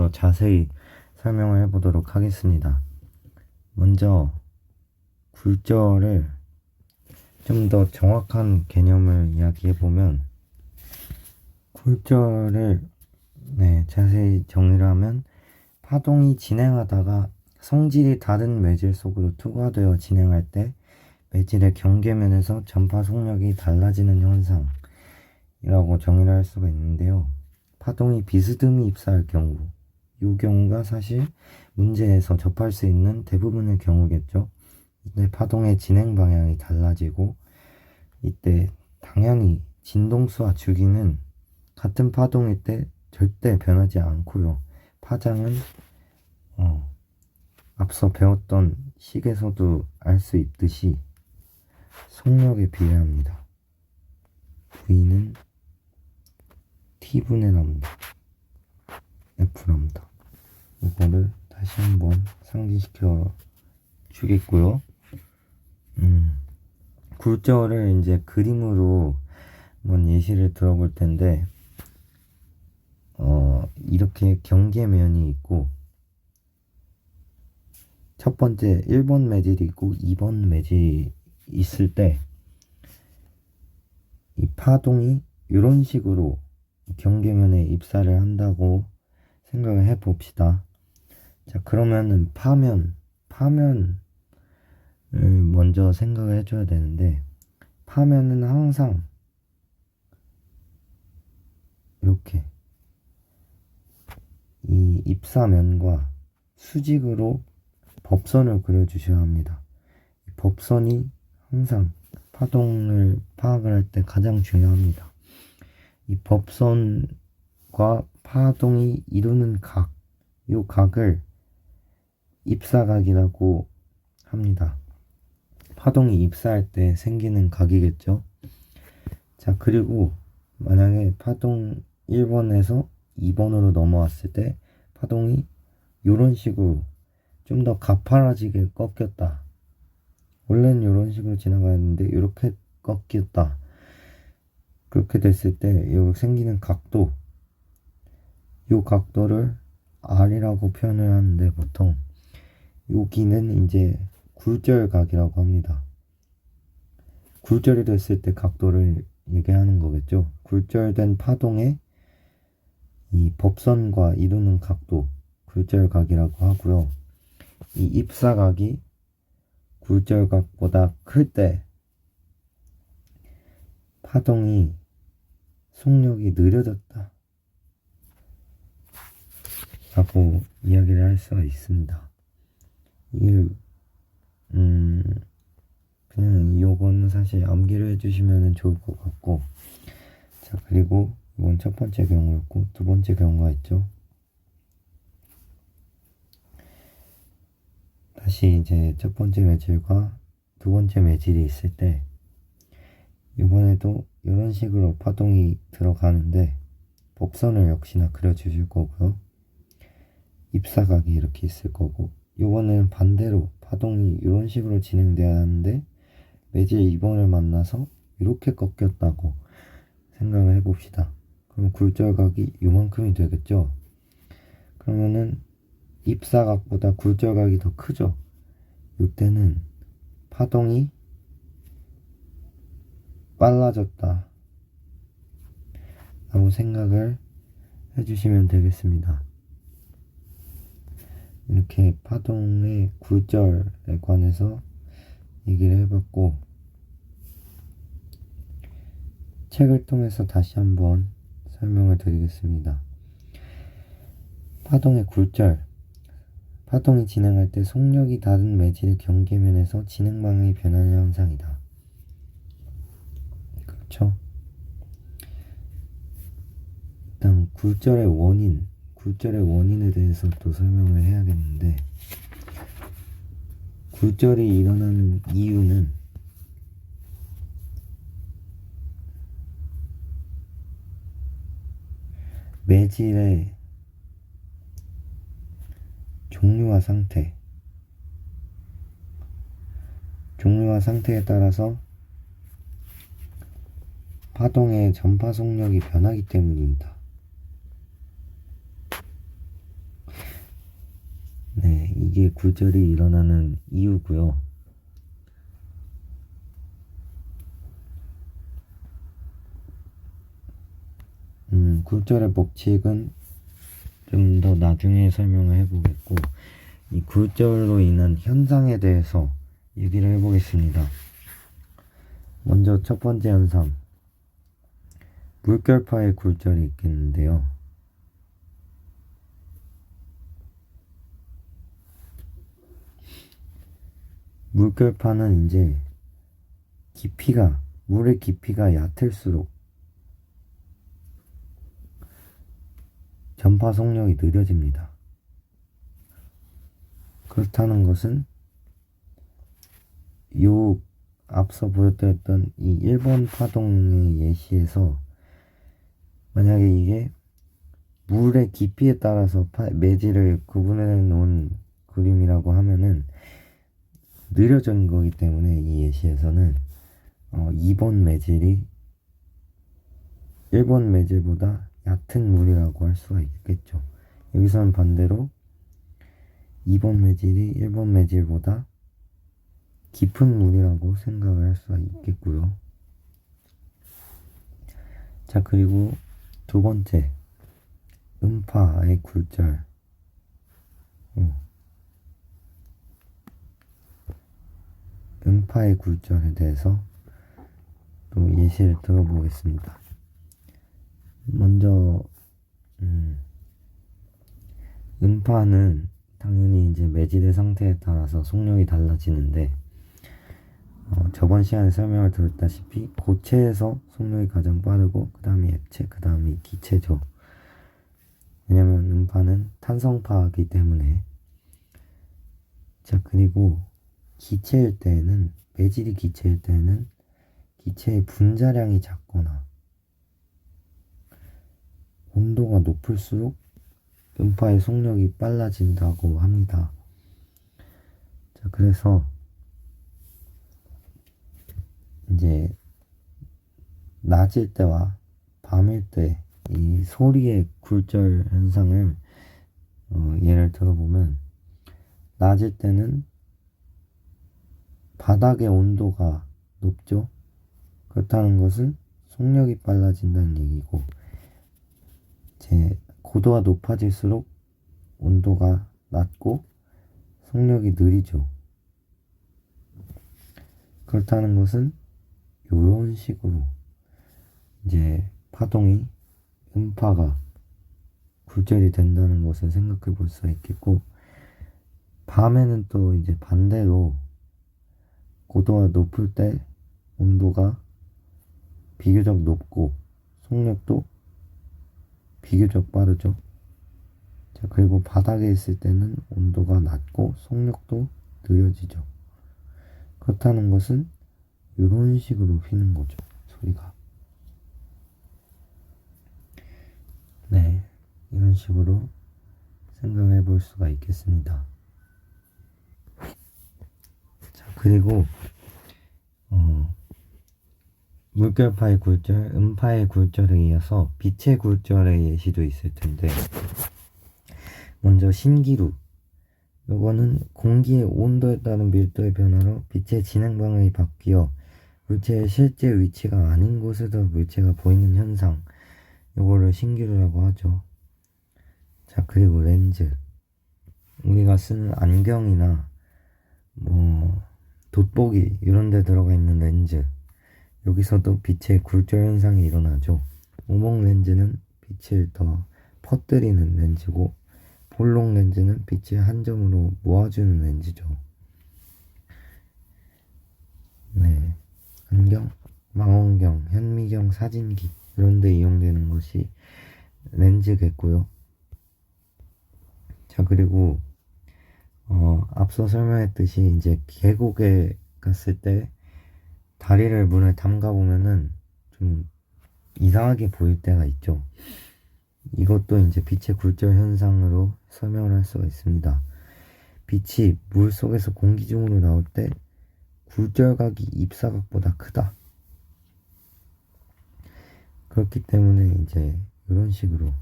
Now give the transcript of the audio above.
더 자세히 설명을 해보도록 하겠습니다. 먼저 굴절을 좀 더 정확한 개념을 이야기해보면, 굴절을 자세히 정의를 하면, 파동이 진행하다가 성질이 다른 매질 속으로 투과되어 진행할 때 매질의 경계면에서 전파 속력이 달라지는 현상이라고 정의를 할 수가 있는데요. 파동이 비스듬히 입사할 경우, 이 경우가 사실 문제에서 접할 수 있는 대부분의 경우겠죠. 이때 파동의 진행 방향이 달라지고, 이때 당연히 진동수와 주기는 같은 파동일 때 절대 변하지 않고요. 파장은 앞서 배웠던 식에서도 알 수 있듯이 속력에 비례합니다. V는 T분의 람다, F 람다. 이거를 다시 한번 상기시켜 주겠고요. 굴절을 이제 그림으로 한번 예시를 들어볼 텐데, 이렇게 경계면이 있고, 첫 번째 1번 매질이 있고 2번 매질이 있을 때, 이 파동이 이런 식으로 경계면에 입사를 한다고 생각을 해 봅시다. 자, 그러면은 파면을 먼저 생각을 해줘야 되는데, 파면은 항상 이렇게 이 입사면과 수직으로 법선을 그려주셔야 합니다. 이 법선이 항상 파동을 파악을 할 때 가장 중요합니다. 이 법선과 파동이 이루는 각, 이 각을 입사각이라고 합니다. 파동이 입사할 때 생기는 각이겠죠. 자, 그리고 만약에 파동 1번에서 2번으로 넘어왔을 때 파동이 이런 식으로 좀 더 가파라지게 꺾였다. 원래는 이런 식으로 지나가야 하는데 이렇게 꺾였다. 그렇게 됐을 때 여기 생기는 각도, 이 각도를 R이라고 표현을 하는데, 보통 여기는 이제 굴절각이라고 합니다. 굴절이 됐을 때 각도를 얘기하는 거겠죠. 굴절된 파동의 이 법선과 이루는 각도, 굴절각이라고 하고요. 이 입사각이 굴절각보다 클 때 파동이 속력이 느려졌다 라고 이야기를 할 수가 있습니다. 그냥 요거는 사실 암기를 해주시면 좋을 것 같고, 자, 그리고 이건 첫 번째 경우였고, 두 번째 경우가 있죠. 다시 이제 첫 번째 매질과 두 번째 매질이 있을 때, 이번에도 이런 식으로 파동이 들어가는데 법선을 역시나 그려주실 거고요. 입사각이 이렇게 있을 거고, 이번에는 반대로 파동이 이런 식으로 진행돼야 하는데 매질 2번을 만나서 이렇게 꺾였다고 생각을 해봅시다. 그럼 굴절각이 이만큼이 되겠죠. 그러면은 입사각보다 굴절각이 더 크죠. 이때는 파동이 빨라졌다 라고 생각을 해주시면 되겠습니다. 이렇게 파동의 굴절에 관해서 얘기를 해봤고, 책을 통해서 다시 한번 설명을 드리겠습니다. 파동의 굴절, 파동이 진행할 때 속력이 다른 매질의 경계면에서 진행 방향이 변하는 현상이다. 그렇죠? 일단 굴절의 원인에 대해서 또 설명을 해야겠는데, 굴절이 일어나는 이유는 매질의 종류와 상태에 따라서 파동의 전파 속력이 변하기 때문입니다. 네, 이게 굴절이 일어나는 이유고요. 굴절의 법칙은 좀 더 나중에 설명을 해보겠고, 이 굴절로 인한 현상에 대해서 얘기를 해보겠습니다. 먼저 첫 번째 현상, 물결파의 굴절이 있겠는데요. 물결파는 이제 물의 깊이가 얕을수록 전파 속력이 느려집니다. 그렇다는 것은 앞서 보여드렸던 이 1번 파동의 예시에서 만약에 이게 물의 깊이에 따라서 매질을 구분해 놓은 그림이라고 하면은 느려진 거기 때문에 이 예시에서는 2번 매질이 1번 매질보다 얕은 물이라고 할 수가 있겠죠. 여기서는 반대로 2번 매질이 1번 매질보다 깊은 물이라고 생각을 할 수가 있겠고요. 자, 그리고 두 번째, 음파의 굴절. 음파의 굴절에 대해서 또 예시를 들어보겠습니다. 먼저 음파는 당연히 이제 매질의 상태에 따라서 속력이 달라지는데 저번 시간에 설명을 드렸다시피 고체에서 속력이 가장 빠르고 그 다음이 액체, 그 다음이 기체죠. 왜냐면 음파는 탄성파이기 때문에. 자, 그리고 기체일 때에는, 매질이 기체일 때에는 기체의 분자량이 작거나 온도가 높을수록 음파의 속력이 빨라진다고 합니다. 자, 그래서 이제 낮일 때와 밤일 때 이 소리의 굴절 현상을 예를 들어보면, 낮일 때는 바닥의 온도가 높죠. 그렇다는 것은 속력이 빨라진다는 얘기고, 고도가 높아질수록 온도가 낮고 속력이 느리죠. 그렇다는 것은 이런 식으로 이제 파동이, 음파가 굴절이 된다는 것을 생각해 볼 수가 있겠고, 밤에는 또 이제 반대로 고도가 높을 때 온도가 비교적 높고 속력도 비교적 빠르죠. 자, 그리고 바닥에 있을 때는 온도가 낮고 속력도 느려지죠. 그렇다는 것은 이런 식으로 휘는 거죠, 소리가. 네, 이런 식으로 생각해 볼 수가 있겠습니다. 자, 그리고 물결파의 굴절, 음파의 굴절에 이어서 빛의 굴절의 예시도 있을 텐데, 먼저 신기루. 요거는 공기의 온도에 따른 밀도의 변화로 빛의 진행 방향이 바뀌어 물체의 실제 위치가 아닌 곳에서 물체가 보이는 현상, 요거를 신기루라고 하죠. 자, 그리고 렌즈. 우리가 쓰는 안경이나 돋보기 이런 데 들어가 있는 렌즈, 여기서도 빛의 굴절 현상이 일어나죠. 오목 렌즈는 빛을 더 퍼뜨리는 렌즈고, 볼록 렌즈는 빛을 한 점으로 모아주는 렌즈죠. 네, 안경, 망원경, 현미경, 사진기 이런 데 이용되는 것이 렌즈겠고요. 자, 그리고 앞서 설명했듯이 이제 계곡에 갔을 때 다리를 물에 담가 보면은 좀 이상하게 보일 때가 있죠. 이것도 이제 빛의 굴절 현상으로 설명을 할 수가 있습니다. 빛이 물 속에서 공기 중으로 나올 때 굴절각이 입사각보다 크다. 그렇기 때문에 이제 이런 식으로